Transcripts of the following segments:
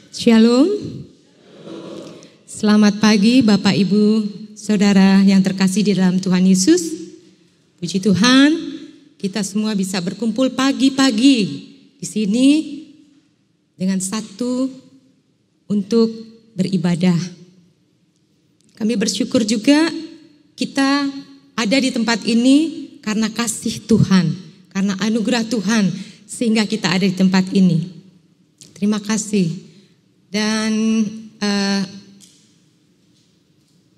Shalom. Selamat pagi Bapak Ibu Saudara yang terkasih di dalam Tuhan Yesus. Puji Tuhan, kita semua bisa berkumpul pagi-pagi di sini dengan satu untuk beribadah. Kami bersyukur juga kita ada di tempat ini karena kasih Tuhan, karena anugerah Tuhan sehingga kita ada di tempat ini. Terima kasih. Dan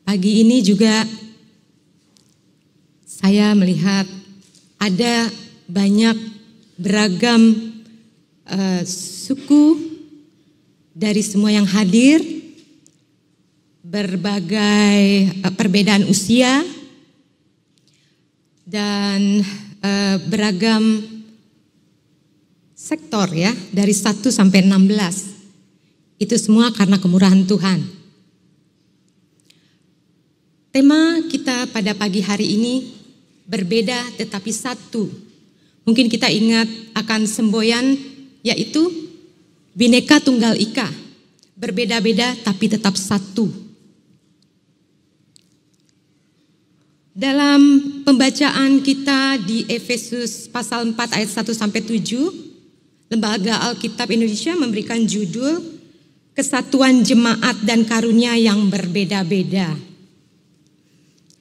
pagi ini juga saya melihat ada banyak beragam suku dari semua yang hadir, berbagai perbedaan usia dan beragam sektor ya, dari 1 sampai 16. Itu semua karena kemurahan Tuhan. Tema kita pada pagi hari ini berbeda tetapi satu. Mungkin kita ingat akan semboyan yaitu Bhinneka Tunggal Ika. Berbeda-beda tapi tetap satu. Dalam pembacaan kita di Efesus pasal 4 ayat 1 sampai 7, Lembaga Alkitab Indonesia memberikan judul Kesatuan Jemaat dan Karunia yang Berbeda-beda.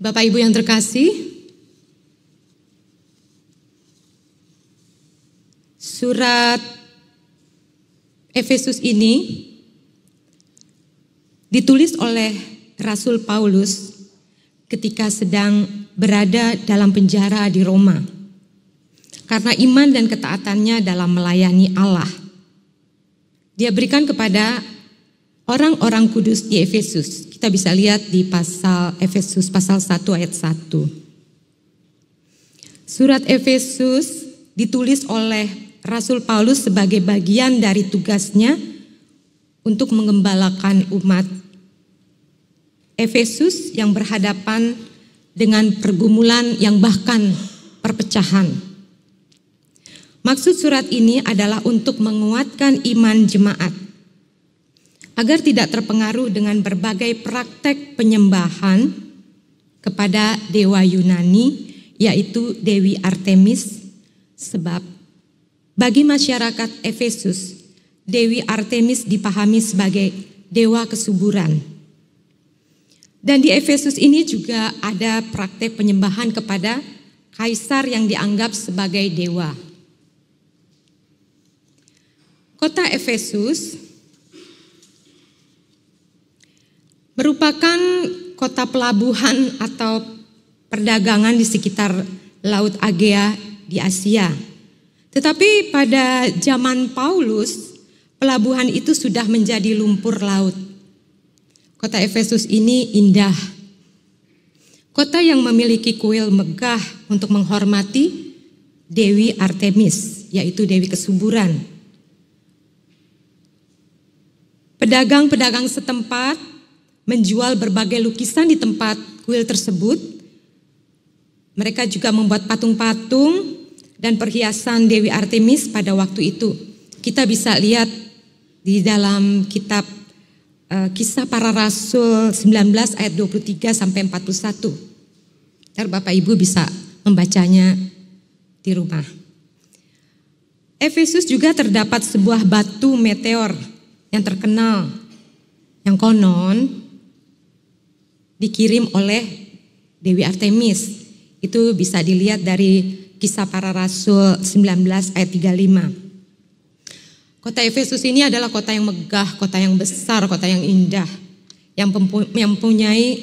Bapak Ibu yang terkasih, surat Efesus ini ditulis oleh Rasul Paulus ketika sedang berada dalam penjara di Roma karena iman dan ketaatannya dalam melayani Allah. Dia berikan kepada orang-orang kudus di Efesus. Kita bisa lihat di pasal Efesus pasal 1 ayat 1. Surat Efesus ditulis oleh Rasul Paulus sebagai bagian dari tugasnya untuk mengembalakan umat Efesus yang berhadapan dengan pergumulan yang bahkan perpecahan. Maksud surat ini adalah untuk menguatkan iman jemaat agar tidak terpengaruh dengan berbagai praktek penyembahan kepada dewa Yunani, yaitu Dewi Artemis. Sebab bagi masyarakat Efesus, Dewi Artemis dipahami sebagai dewa kesuburan. Dan di Efesus ini juga ada praktek penyembahan kepada kaisar yang dianggap sebagai dewa. Kota Efesus merupakan kota pelabuhan atau perdagangan di sekitar Laut Agea di Asia. Tetapi pada zaman Paulus, pelabuhan itu sudah menjadi lumpur laut. Kota Efesus ini indah. Kota yang memiliki kuil megah untuk menghormati Dewi Artemis, yaitu Dewi Kesuburan. Pedagang-pedagang setempat menjual berbagai lukisan di tempat kuil tersebut. Mereka juga membuat patung-patung dan perhiasan Dewi Artemis pada waktu itu. Kita bisa lihat di dalam kitab Kisah Para Rasul 19 ayat 23 sampai 41. Ntar Bapak Ibu bisa membacanya di rumah. Efesus juga terdapat sebuah batu meteor yang terkenal, yang konon dikirim oleh Dewi Artemis. Itu bisa dilihat dari Kisah Para Rasul 19 ayat 35. Kota Efesus ini adalah kota yang megah, kota yang besar, kota yang indah, yang mempunyai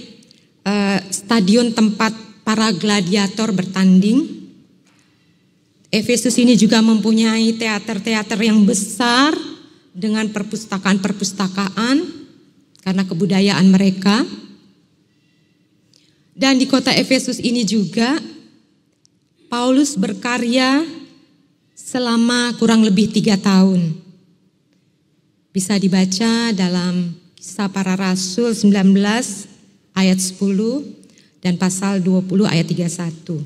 stadion tempat para gladiator bertanding. Efesus ini juga mempunyai teater-teater yang besar dengan perpustakaan-perpustakaan karena kebudayaan mereka. Dan di kota Efesus ini juga Paulus berkarya selama kurang lebih 3 tahun. Bisa dibaca dalam Kisah Para Rasul 19 ayat 10 dan pasal 20 ayat 31.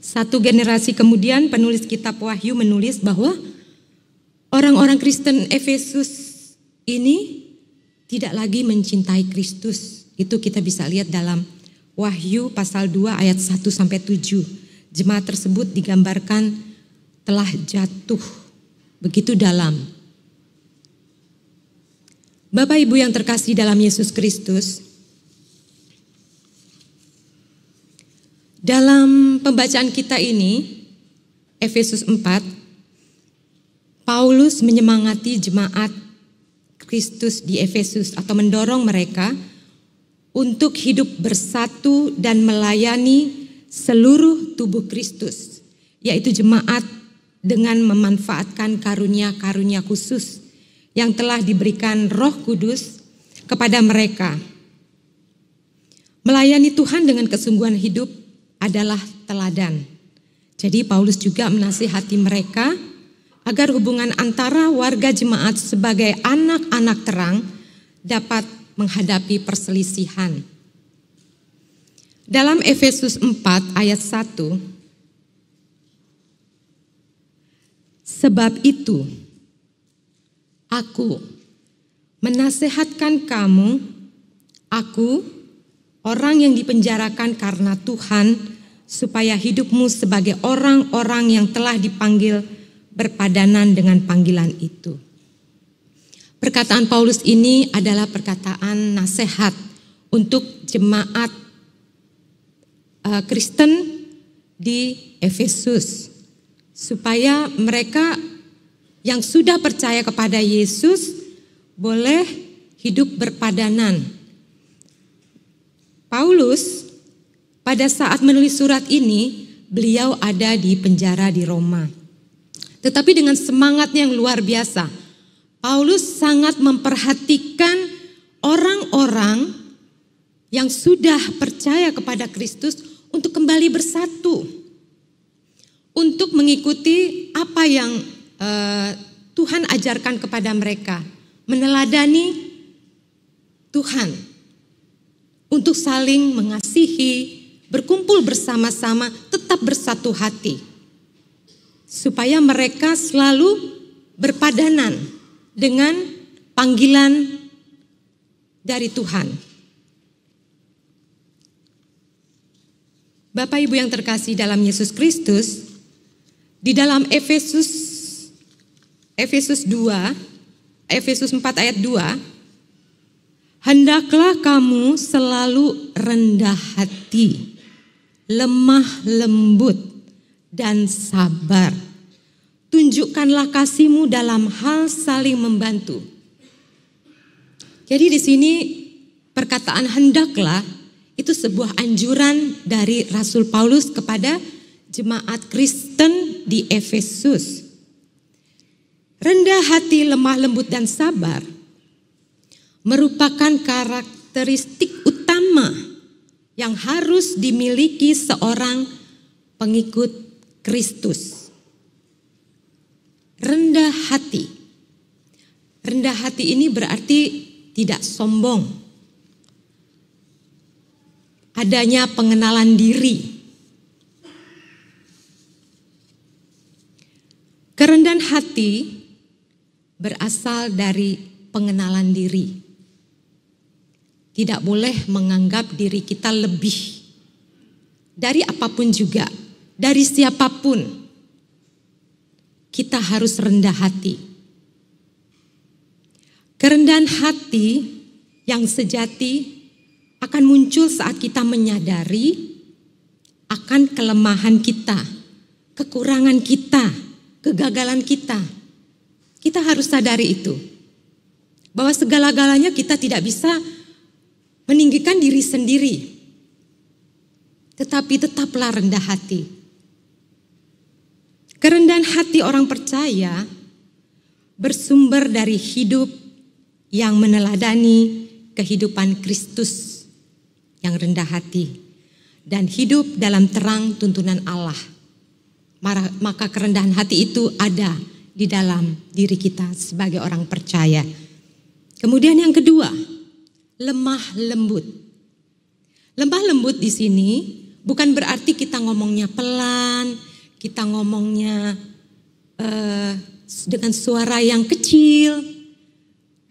Satu generasi kemudian penulis kitab Wahyu menulis bahwa orang-orang Kristen Efesus ini tidak lagi mencintai Kristus. Itu kita bisa lihat dalam Wahyu pasal 2 ayat 1 sampai 7. Jemaat tersebut digambarkan telah jatuh begitu dalam. Bapak Ibu yang terkasih dalam Yesus Kristus, dalam pembacaan kita ini, Efesus 4, Paulus menyemangati jemaat Kristus di Efesus atau mendorong mereka untuk hidup bersatu dan melayani seluruh tubuh Kristus, yaitu jemaat dengan memanfaatkan karunia-karunia khusus yang telah diberikan Roh Kudus kepada mereka. Melayani Tuhan dengan kesungguhan hidup adalah teladan. Jadi Paulus juga menasihati mereka agar hubungan antara warga jemaat sebagai anak-anak terang dapat menghadapi perselisihan. Dalam Efesus 4 ayat 1, sebab itu aku menasehatkan kamu, aku orang yang dipenjarakan karena Tuhan, supaya hidupmu sebagai orang-orang yang telah dipanggil berpadanan dengan panggilan itu. Perkataan Paulus ini adalah perkataan nasihat untuk jemaat Kristen di Efesus, supaya mereka yang sudah percaya kepada Yesus boleh hidup berpadanan. Paulus pada saat menulis surat ini, beliau ada di penjara di Roma. Tetapi dengan semangatnya yang luar biasa, Paulus sangat memperhatikan orang-orang yang sudah percaya kepada Kristus untuk kembali bersatu, untuk mengikuti apa yang Tuhan ajarkan kepada mereka, meneladani Tuhan, untuk saling mengasihi, berkumpul bersama-sama, tetap bersatu hati, supaya mereka selalu berpadanan dengan panggilan dari Tuhan. Bapak Ibu yang terkasih dalam Yesus Kristus, di dalam Efesus 4 ayat 2, hendaklah kamu selalu rendah hati, lemah lembut, dan sabar. Tunjukkanlah kasihmu dalam hal saling membantu. Jadi di sini perkataan hendaklah itu sebuah anjuran dari Rasul Paulus kepada jemaat Kristen di Efesus. Rendah hati, lemah lembut, dan sabar merupakan karakteristik utama yang harus dimiliki seorang pengikut Kristus. Rendah hati. Rendah hati ini berarti tidak sombong. Adanya pengenalan diri. Kerendahan hati berasal dari pengenalan diri. Tidak boleh menganggap diri kita lebih dari apapun juga, dari siapapun. Kita harus rendah hati. Kerendahan hati yang sejati akan muncul saat kita menyadari akan kelemahan kita, kekurangan kita, kegagalan kita. Kita harus sadari itu. Bahwa segala-galanya kita tidak bisa meninggikan diri sendiri. Tetapi tetaplah rendah hati. Kerendahan hati orang percaya bersumber dari hidup yang meneladani kehidupan Kristus yang rendah hati dan hidup dalam terang tuntunan Allah. Maka kerendahan hati itu ada di dalam diri kita sebagai orang percaya. Kemudian yang kedua, lemah lembut. Lemah lembut di sini bukan berarti kita ngomongnya pelan, kita ngomongnya dengan suara yang kecil.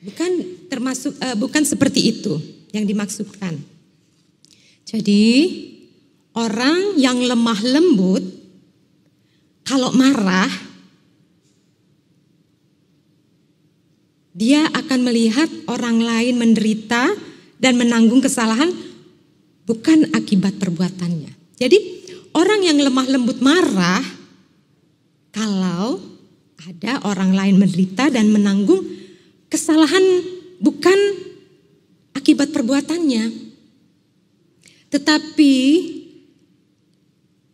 Bukan seperti itu yang dimaksudkan. Jadi orang yang lemah lembut kalau marah dia akan melihat orang lain menderita dan menanggung kesalahan bukan akibat perbuatannya. Jadi orang yang lemah lembut marah kalau ada orang lain menderita dan menanggung kesalahan bukan akibat perbuatannya. Tetapi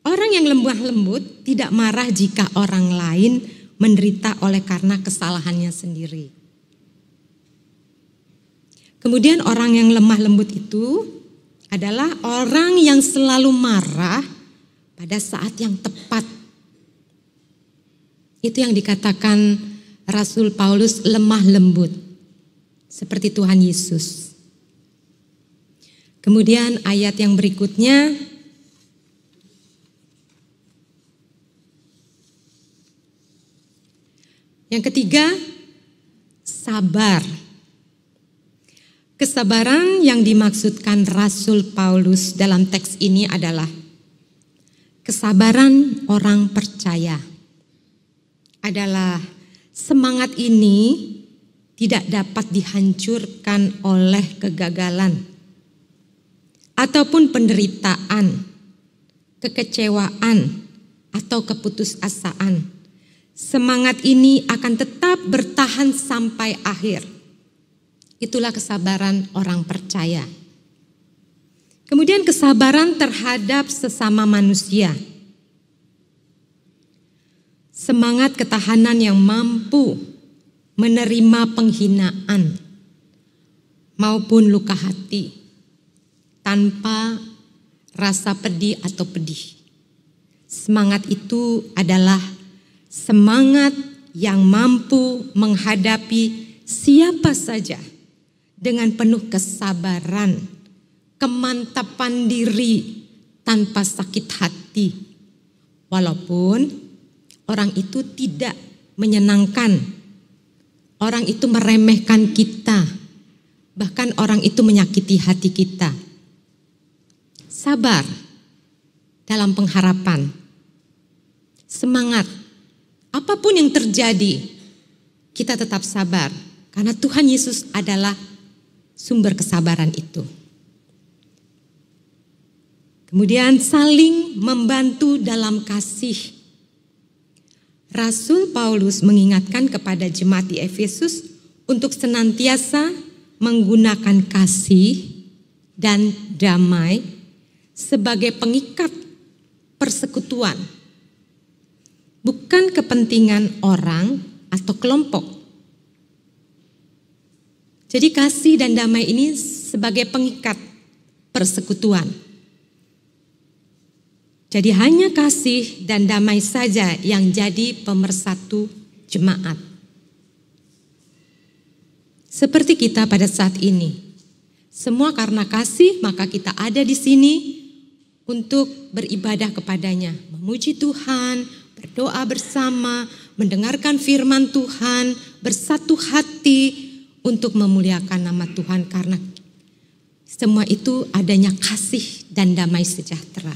orang yang lemah lembut tidak marah jika orang lain menderita oleh karena kesalahannya sendiri. Kemudian orang yang lemah lembut itu adalah orang yang selalu marah pada saat yang tepat. Itu yang dikatakan Rasul Paulus lemah lembut, seperti Tuhan Yesus. Kemudian ayat yang berikutnya, yang ketiga, sabar. Kesabaran yang dimaksudkan Rasul Paulus dalam teks ini adalah kesabaran orang percaya. Adalah semangat ini tidak dapat dihancurkan oleh kegagalan ataupun penderitaan, kekecewaan atau keputusasaan. Semangat ini akan tetap bertahan sampai akhir. Itulah kesabaran orang percaya. Kemudian kesabaran terhadap sesama manusia. Semangat ketahanan yang mampu menerima penghinaan maupun luka hati tanpa rasa pedih atau pedih. Semangat itu adalah semangat yang mampu menghadapi siapa saja dengan penuh kesabaran, kemantapan diri tanpa sakit hati. Walaupun orang itu tidak menyenangkan, orang itu meremehkan kita, bahkan orang itu menyakiti hati kita. Sabar dalam pengharapan, semangat, apapun yang terjadi, kita tetap sabar, karena Tuhan Yesus adalah sumber kesabaran itu. Kemudian saling membantu dalam kasih. Rasul Paulus mengingatkan kepada jemaat di Efesus untuk senantiasa menggunakan kasih dan damai sebagai pengikat persekutuan, bukan kepentingan orang atau kelompok. Jadi kasih dan damai ini sebagai pengikat persekutuan. Jadi hanya kasih dan damai saja yang jadi pemersatu jemaat. Seperti kita pada saat ini. Semua karena kasih maka kita ada di sini untuk beribadah kepadanya. Memuji Tuhan, berdoa bersama, mendengarkan firman Tuhan, bersatu hati untuk memuliakan nama Tuhan. Karena semua itu adanya kasih dan damai sejahtera.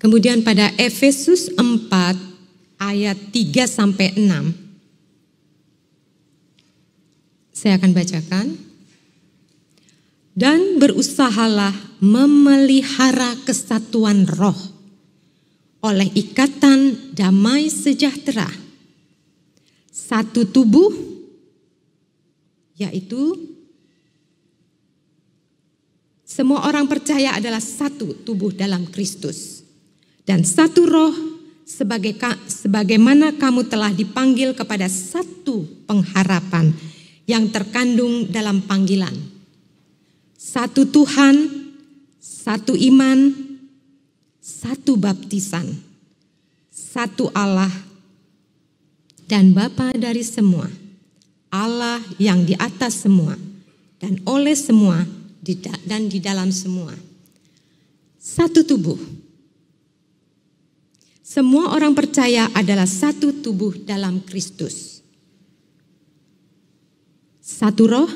Kemudian pada Efesus 4 ayat 3 sampai 6. Saya akan bacakan. Dan berusahalah memelihara kesatuan roh oleh ikatan damai sejahtera. Satu tubuh, yaitu semua orang percaya adalah satu tubuh dalam Kristus. Dan satu roh, sebagaimana kamu telah dipanggil kepada satu pengharapan yang terkandung dalam panggilan. Satu Tuhan, satu iman, satu baptisan, satu Allah dan Bapa dari semua, Allah yang di atas semua dan oleh semua dan di dalam semua. Satu tubuh. Semua orang percaya adalah satu tubuh dalam Kristus. Satu roh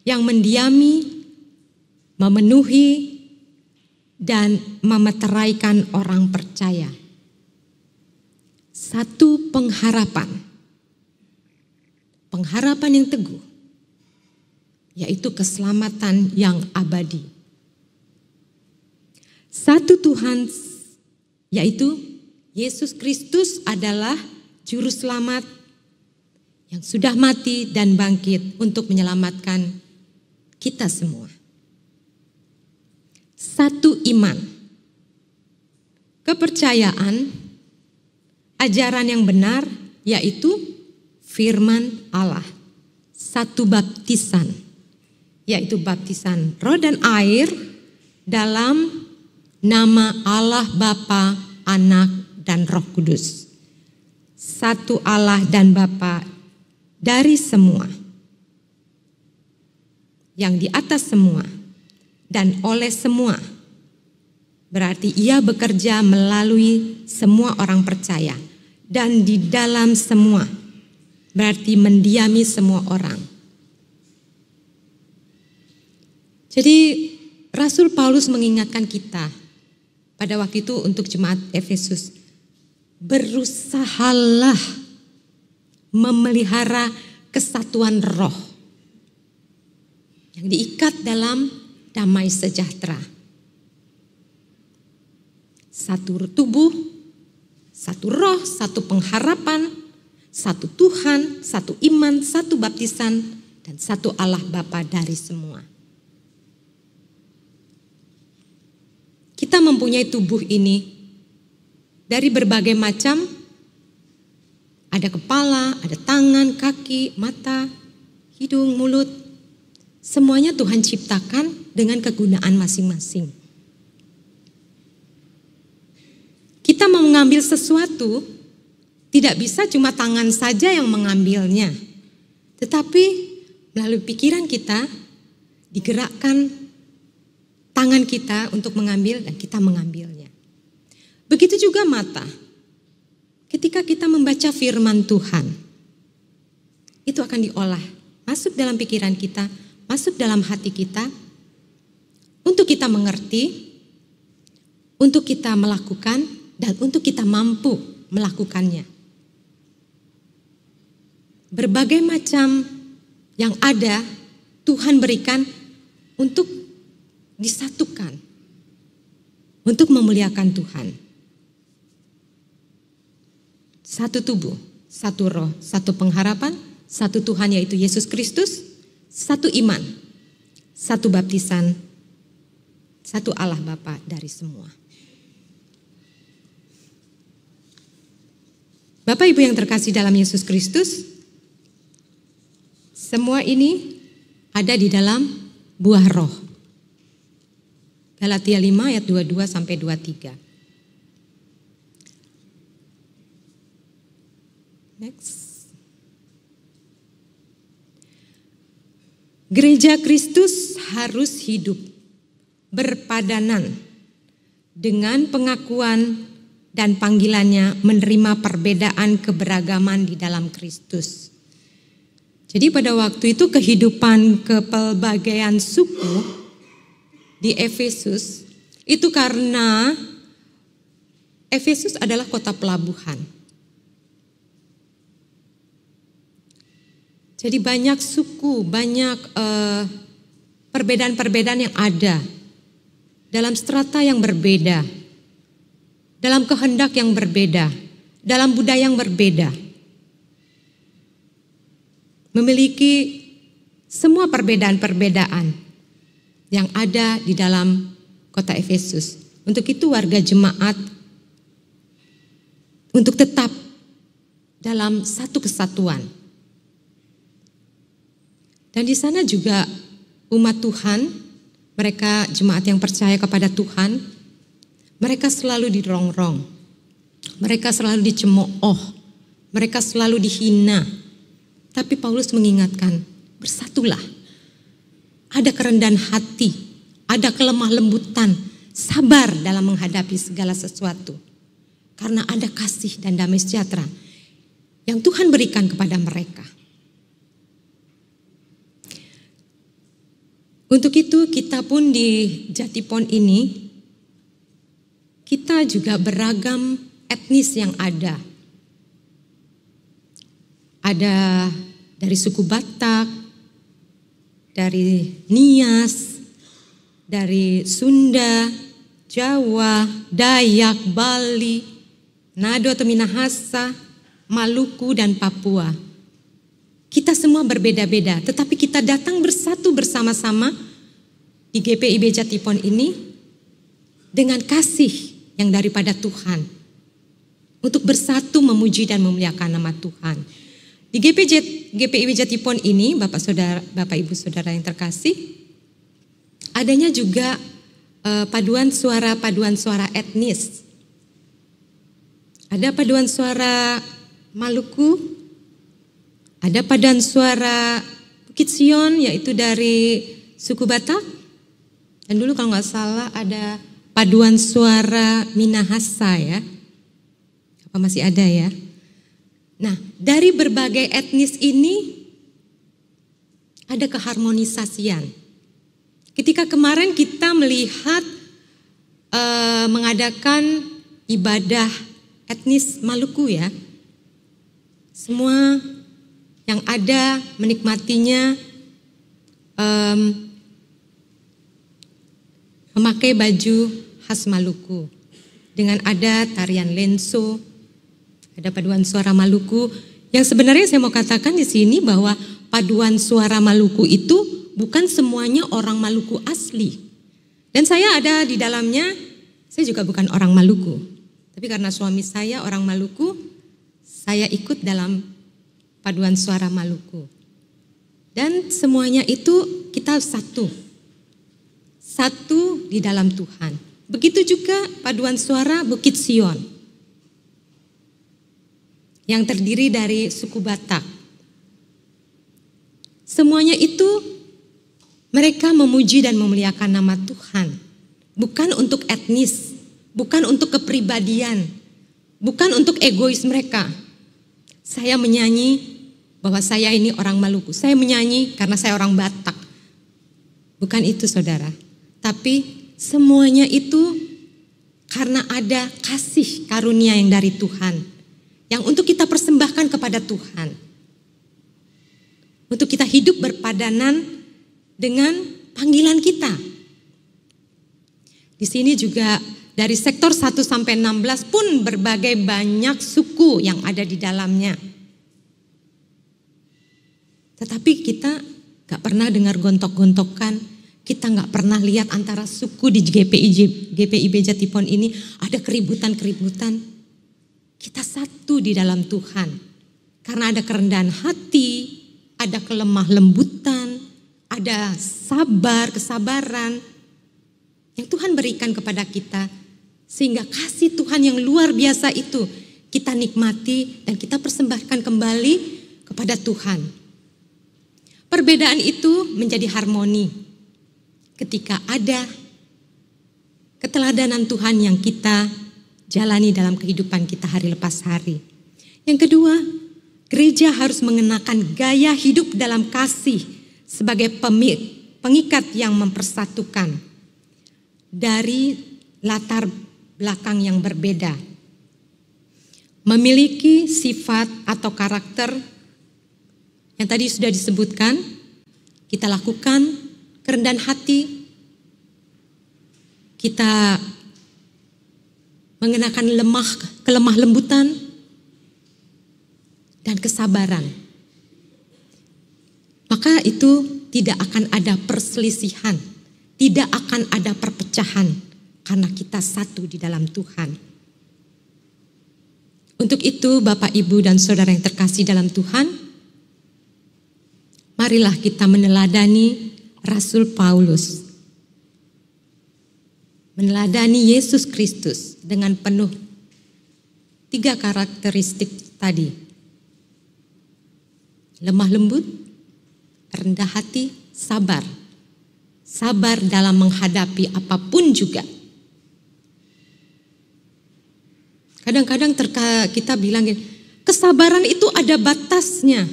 yang mendiami, memenuhi, dan memeteraikan orang percaya. Satu pengharapan. Pengharapan yang teguh, yaitu keselamatan yang abadi. Satu Tuhan, yaitu Yesus Kristus adalah juru selamat yang sudah mati dan bangkit untuk menyelamatkan kita semua. Satu iman, kepercayaan, ajaran yang benar, yaitu firman Allah. Satu baptisan, yaitu baptisan roh dan air dalam nama Allah Bapa, Anak, dan Roh Kudus. Satu Allah dan Bapa dari semua, yang di atas semua, dan oleh semua. Berarti ia bekerja melalui semua orang percaya. Dan di dalam semua, berarti mendiami semua orang. Jadi Rasul Paulus mengingatkan kita pada waktu itu untuk jemaat Efesus, berusahalah memelihara kesatuan roh yang diikat dalam damai sejahtera. Satu tubuh, satu roh, satu pengharapan, satu Tuhan, satu iman, satu baptisan, dan satu Allah Bapa dari semua. Kita mempunyai tubuh ini dari berbagai macam, ada kepala, ada tangan, kaki, mata, hidung, mulut. Semuanya Tuhan ciptakan dengan kegunaan masing-masing. Kita mau mengambil sesuatu, tidak bisa cuma tangan saja yang mengambilnya. Tetapi melalui pikiran kita, digerakkan tangan kita untuk mengambil dan kita mengambilnya. Begitu juga mata. Ketika kita membaca firman Tuhan, itu akan diolah, masuk dalam pikiran kita, masuk dalam hati kita, untuk kita mengerti, untuk kita melakukan, dan untuk kita mampu melakukannya. Berbagai macam yang ada, Tuhan berikan untuk disatukan, untuk memuliakan Tuhan. Satu tubuh, satu roh, satu pengharapan, satu Tuhan yaitu Yesus Kristus, satu iman, satu baptisan, satu Allah Bapa dari semua. Bapak Ibu yang terkasih dalam Yesus Kristus, semua ini ada di dalam buah roh. Galatia 5 ayat 22 sampai 23. Next. Gereja Kristus harus hidup berpadanan dengan pengakuan dan panggilannya menerima perbedaan keberagaman di dalam Kristus. Jadi pada waktu itu kehidupan kepelbagaian suku di Efesus itu karena Efesus adalah kota pelabuhan. Jadi banyak suku, banyak perbedaan-perbedaan yang ada dalam strata yang berbeda, dalam kehendak yang berbeda, dalam budaya yang berbeda. Memiliki semua perbedaan-perbedaan yang ada di dalam kota Efesus. Untuk itu warga jemaat untuk tetap dalam satu kesatuan. Dan di sana juga umat Tuhan, mereka jemaat yang percaya kepada Tuhan, mereka selalu dirongrong, mereka selalu dicemooh, mereka selalu dihina. Tapi Paulus mengingatkan, bersatulah. Ada kerendahan hati, ada kelemah lembutan, sabar dalam menghadapi segala sesuatu. karena ada kasih dan damai sejahtera yang Tuhan berikan kepada mereka. Untuk itu kita pun di Jatipon ini, kita juga beragam etnis yang ada. Ada dari suku Batak, dari Nias, dari Sunda, Jawa, Dayak, Bali, Nado atau Minahasa, Maluku dan Papua. Kita semua berbeda-beda, tetapi kita datang bersatu bersama-sama di GPIB Jatipon ini dengan kasih yang daripada Tuhan. Untuk bersatu memuji dan memuliakan nama Tuhan. Di GPIB Jatipon ini, Bapak Ibu Saudara yang terkasih, adanya juga paduan suara etnis. Ada paduan suara Maluku, ada paduan suara Bukit Sion yaitu dari suku Batak. Dan dulu kalau nggak salah ada paduan suara Minahasa ya. Apa masih ada ya? Nah, dari berbagai etnis ini ada keharmonisasian. Ketika kemarin kita melihat mengadakan ibadah etnis Maluku ya. Semua yang ada menikmatinya memakai baju khas Maluku. Dengan ada tarian lenso, ada paduan suara Maluku. Yang sebenarnya saya mau katakan di sini bahwa paduan suara Maluku itu bukan semuanya orang Maluku asli. Dan saya ada di dalamnya, saya juga bukan orang Maluku. Tapi karena suami saya orang Maluku, saya ikut dalam paduan suara Maluku. Dan semuanya itu kita satu. Satu di dalam Tuhan. Begitu juga paduan suara Bukit Sion. Yang terdiri dari suku Batak. Semuanya itu mereka memuji dan memuliakan nama Tuhan. Bukan untuk etnis, bukan untuk kepribadian, bukan untuk egois mereka. Saya menyanyi bahwa saya ini orang Maluku. Saya menyanyi karena saya orang Batak. Bukan itu saudara. Tapi semuanya itu karena ada kasih karunia yang dari Tuhan. Yang untuk kita persembahkan kepada Tuhan. Untuk kita hidup berpadanan dengan panggilan kita. Di sini juga dari sektor 1 sampai 16 pun berbagai banyak suku yang ada di dalamnya. Tetapi kita gak pernah dengar gontok-gontokan, kita gak pernah lihat antara suku di GPIB Jatipon ini ada keributan-keributan. Kita satu di dalam Tuhan. Karena ada kerendahan hati, ada kelemah lembutan, ada sabar, kesabaran yang Tuhan berikan kepada kita. Sehingga kasih Tuhan yang luar biasa itu kita nikmati dan kita persembahkan kembali kepada Tuhan. Perbedaan itu menjadi harmoni ketika ada keteladanan Tuhan yang kita jalani dalam kehidupan kita hari lepas hari. Yang kedua, gereja harus mengenakan gaya hidup dalam kasih sebagai pengikat yang mempersatukan dari latar belakang yang berbeda. Memiliki sifat atau karakter yang tadi sudah disebutkan, kita lakukan kerendahan hati, kita mengenakan kelemah lembutan, dan kesabaran. Maka itu tidak akan ada perselisihan, tidak akan ada perpecahan, karena kita satu di dalam Tuhan. Untuk itu Bapak, Ibu, dan Saudara yang terkasih dalam Tuhan, marilah kita meneladani Rasul Paulus. Meneladani Yesus Kristus dengan penuh 3 karakteristik tadi. Lemah lembut, rendah hati, sabar. Sabar dalam menghadapi apapun juga. Kadang-kadang kita bilang kesabaran itu ada batasnya.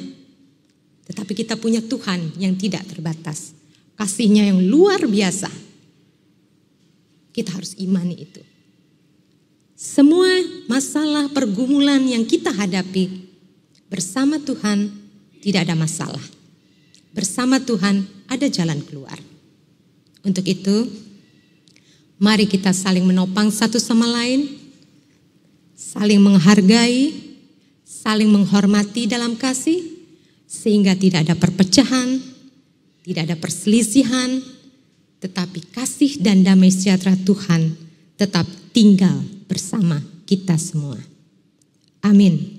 Tetapi kita punya Tuhan yang tidak terbatas. Kasih-Nya yang luar biasa. Kita harus imani itu. Semua masalah pergumulan yang kita hadapi bersama Tuhan tidak ada masalah. Bersama Tuhan ada jalan keluar. Untuk itu, mari kita saling menopang satu sama lain, saling menghargai, saling menghormati dalam kasih, sehingga tidak ada perpecahan, tidak ada perselisihan, tetapi kasih dan damai sejahtera Tuhan tetap tinggal bersama kita semua. Amin.